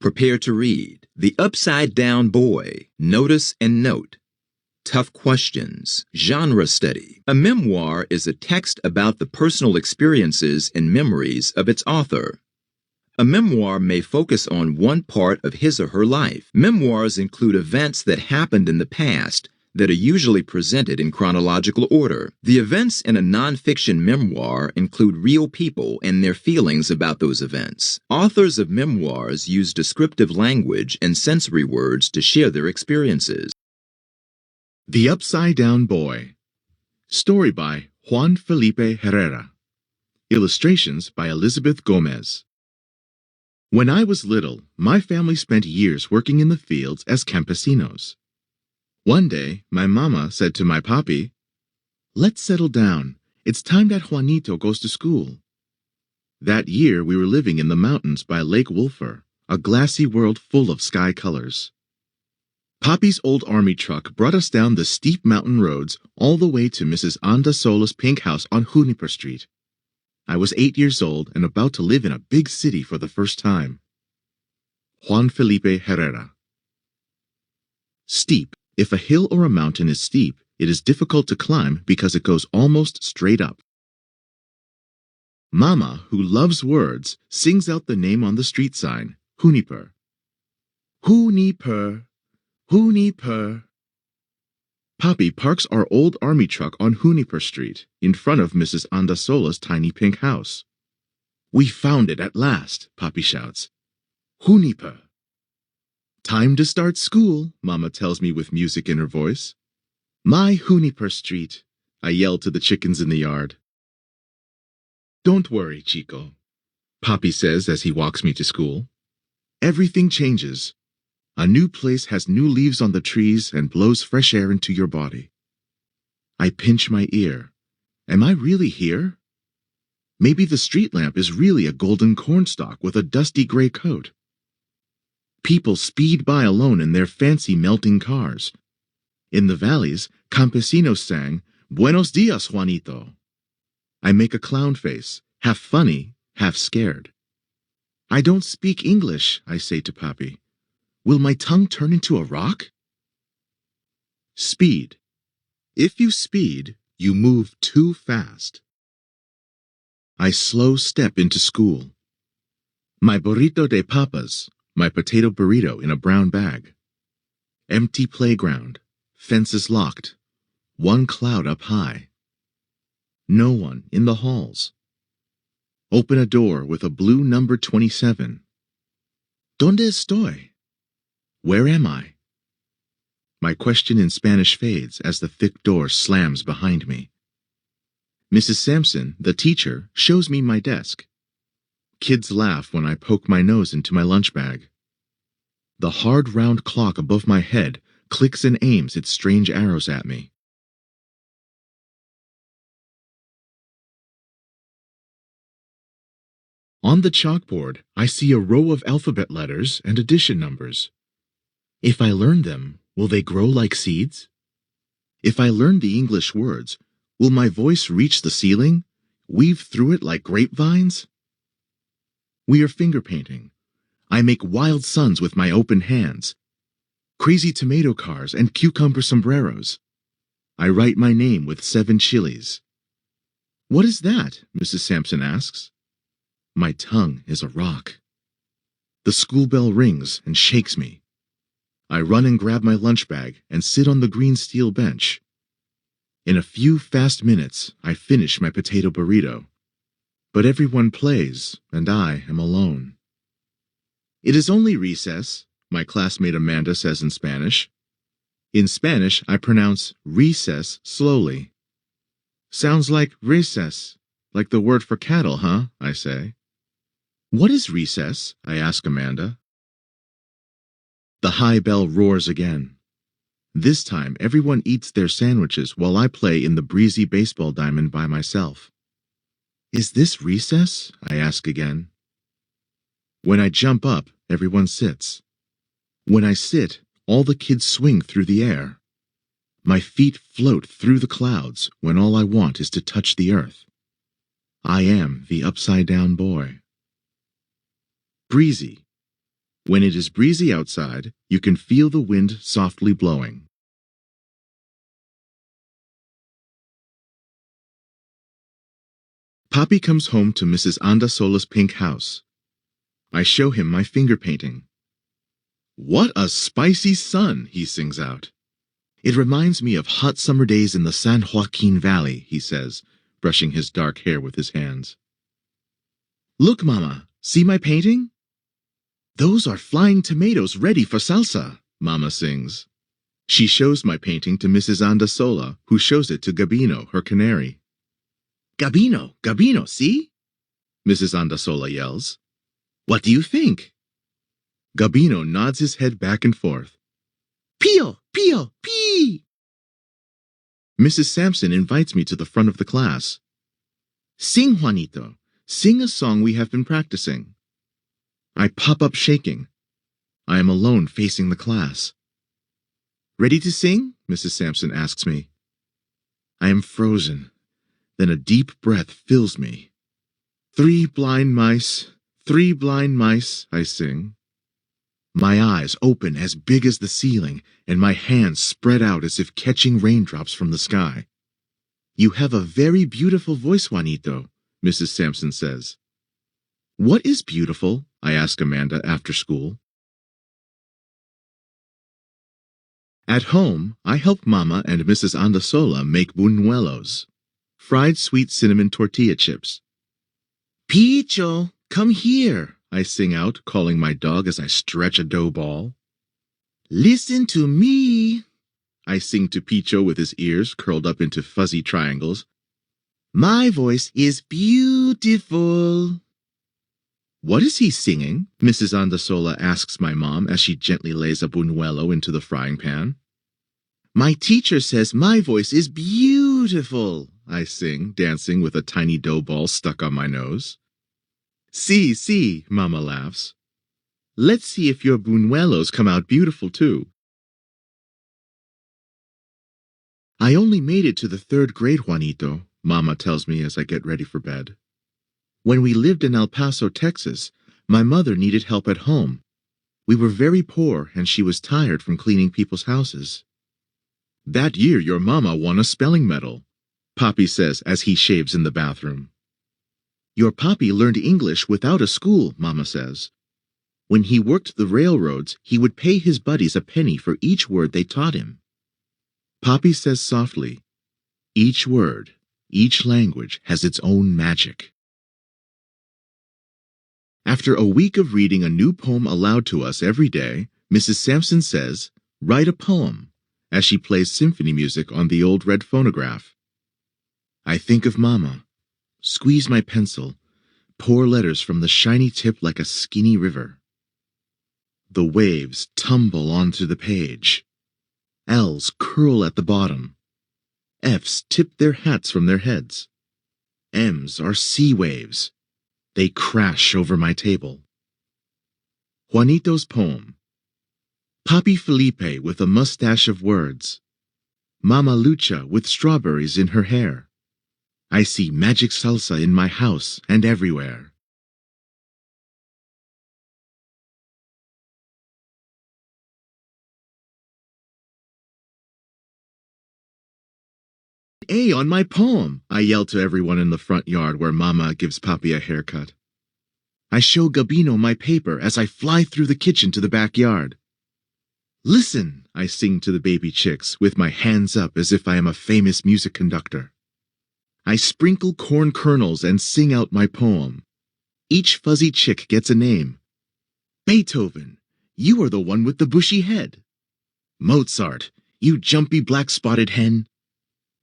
Prepare to read. The Upside Down Boy. Notice and note. Tough questions. Genre study. A memoir is a text about the personal experiences and memories of its author. A memoir may focus on one part of his or her life. Memoirs include events that happened in the past that are usually presented in chronological order. The events in a nonfiction memoir include real people and their feelings about those events. Authors of memoirs use descriptive language and sensory words to share their experiences. The Upside Down Boy. Story by Juan Felipe Herrera. Illustrations by Elizabeth Gomez. When I was little, my family spent years working in the fields as campesinos. One day, my mama said to my papi, "Let's settle down. It's time that Juanito goes to school." That year, we were living in the mountains by Lake Wolfer, a glassy world full of sky colors. Papi's old army truck brought us down the steep mountain roads all the way to Mrs. Anda Sola's pink house on Juniper Street. I was 8 years old and about to live in a big city for the first time. Juan Felipe Herrera. Steep. If a hill or a mountain is steep, it is difficult to climb because it goes almost straight up. Mama, who loves words, sings out the name on the street sign, Juniper. Juniper, Juniper. Papi parks our old army truck on Juniper Street, in front of Mrs. Andasola's tiny pink house. "We found it at last," Papi shouts. "Juniper." "Time to start school," Mama tells me with music in her voice. "My Juniper Street," I yell to the chickens in the yard. "Don't worry, Chico," Papi says as he walks me to school. "Everything changes. A new place has new leaves on the trees and blows fresh air into your body." I pinch my ear. Am I really here? Maybe the street lamp is really a golden cornstalk with a dusty gray coat. People speed by alone in their fancy melting cars. In the valleys, campesinos sang, "Buenos dias, Juanito." I make a clown face, half funny, half scared. "I don't speak English," I say to Papi. "Will my tongue turn into a rock?" Speed. If you speed, you move too fast. I slow step into school. My burrito de papas, my potato burrito in a brown bag. Empty playground, fences locked, one cloud up high. No one in the halls. Open a door with a blue number 27. ¿Dónde estoy? Where am I? My question in Spanish fades as the thick door slams behind me. Mrs. Sampson, the teacher, shows me my desk. Kids laugh when I poke my nose into my lunch bag. The hard round clock above my head clicks and aims its strange arrows at me. On the chalkboard, I see a row of alphabet letters and addition numbers. If I learn them, will they grow like seeds? If I learn the English words, will my voice reach the ceiling, weave through it like grapevines? We are finger painting. I make wild suns with my open hands. Crazy tomato cars and cucumber sombreros. I write my name with 7 chilies. "What is that?" Mrs. Sampson asks. My tongue is a rock. The school bell rings and shakes me. I run and grab my lunch bag and sit on the green steel bench. In a few fast minutes, I finish my potato burrito. But everyone plays, and I am alone. "It is only recess," my classmate Amanda says in Spanish. In Spanish, I pronounce recess slowly. "Sounds like recess, like the word for cattle, huh?" I say. "What is recess?" I ask Amanda. The high bell roars again. This time, everyone eats their sandwiches while I play in the breezy baseball diamond by myself. "Is this recess?" I ask again. When I jump up, everyone sits. When I sit, all the kids swing through the air. My feet float through the clouds when all I want is to touch the earth. I am the upside-down boy. Breezy. When it is breezy outside, you can feel the wind softly blowing. Papi comes home to Mrs. Andasola's pink house. I show him my finger painting. "What a spicy sun!" he sings out. "It reminds me of hot summer days in the San Joaquin Valley," he says, brushing his dark hair with his hands. "Look, Mama, see my painting?" "Those are flying tomatoes ready for salsa," Mama sings. She shows my painting to Mrs. Andasola, who shows it to Gabino, her canary. "Gabino, Gabino, see?" Mrs. Andasola yells. "What do you think?" Gabino nods his head back and forth. "Pio, pio, pee!" Mrs. Sampson invites me to the front of the class. "Sing, Juanito. Sing a song we have been practicing." I pop up shaking. I am alone facing the class. "Ready to sing?" Mrs. Sampson asks me. I am frozen. Then a deep breath fills me. Three blind mice, I sing. My eyes open as big as the ceiling, and my hands spread out as if catching raindrops from the sky. "You have a very beautiful voice, Juanito," Mrs. Sampson says. "What is beautiful?" I ask Amanda after school. At home, I help Mama and Mrs. Andasola make buñuelos, fried sweet cinnamon tortilla chips. "Picho, come here," I sing out, calling my dog as I stretch a dough ball. "Listen to me," I sing to Picho with his ears curled up into fuzzy triangles. "My voice is beautiful." "What is he singing?" Mrs. Andasola asks my mom as she gently lays a buñuelo into the frying pan. "My teacher says my voice is beautiful," I sing, dancing with a tiny dough ball stuck on my nose. See, Mama laughs. "Let's see if your buñuelos come out beautiful too." "I only made it to the 3rd grade, Juanito," Mama tells me as I get ready for bed. "When we lived in El Paso, Texas, my mother needed help at home. We were very poor and she was tired from cleaning people's houses." "That year your mama won a spelling medal," Papi says as he shaves in the bathroom. "Your papi learned English without a school," Mama says. "When he worked the railroads, he would pay his buddies a penny for each word they taught him." Papi says softly, "Each word, each language has its own magic." After a week of reading a new poem aloud to us every day, Mrs. Sampson says, "Write a poem," as she plays symphony music on the old red phonograph. I think of Mama, squeeze my pencil, pour letters from the shiny tip like a skinny river. The waves tumble onto the page. L's curl at the bottom. F's tip their hats from their heads. M's are sea waves. They crash over my table. Juanito's poem. Papi Felipe with a mustache of words. Mama Lucha with strawberries in her hair. I see magic salsa in my house and everywhere. "A on my poem," I yell to everyone in the front yard where Mama gives Papi a haircut. I show Gabino my paper as I fly through the kitchen to the backyard. "Listen," I sing to the baby chicks with my hands up as if I am a famous music conductor. I sprinkle corn kernels and sing out my poem. Each fuzzy chick gets a name. "Beethoven, you are the one with the bushy head." "Mozart, you jumpy black-spotted hen."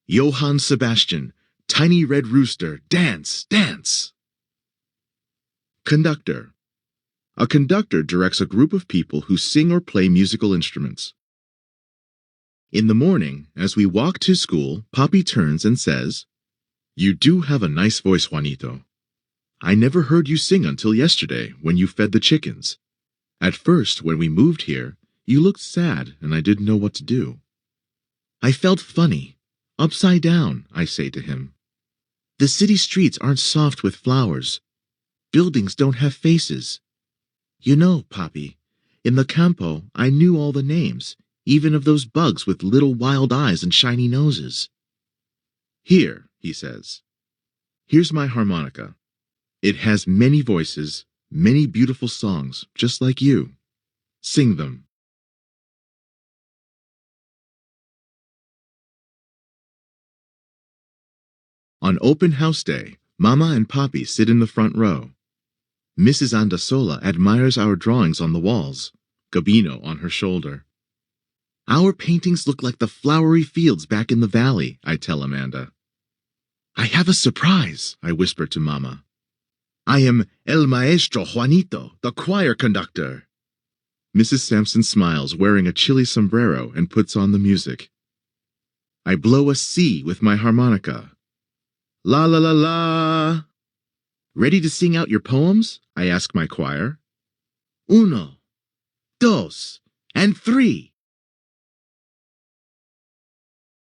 "Johann Sebastian, tiny red rooster, dance, dance." Conductor. A conductor directs a group of people who sing or play musical instruments. In the morning, as we walk to school, Papi turns and says, "You do have a nice voice, Juanito. I never heard you sing until yesterday when you fed the chickens. At first, when we moved here, you looked sad and I didn't know what to do." I felt funny. Upside down, I say to him. The city streets aren't soft with flowers. Buildings don't have faces. You know, Papi, In the campo, I knew all the names, even of those bugs with little wild eyes and shiny noses. Here, he says, here's my harmonica. It has many voices, many beautiful songs, just like you. Sing them. On open house day, Mama and Papi sit in the front row. Mrs. Andasola admires our drawings on the walls, Gabino on her shoulder. Our paintings look like the flowery fields back in the valley, I tell Amanda. I have a surprise, I whisper to Mama. I am El Maestro Juanito, the choir conductor. Mrs. Sampson smiles, wearing a chilly sombrero, and puts on the music. I blow a C with my harmonica. La la la la. Ready to sing out your poems? I ask my choir. Uno, dos, and three.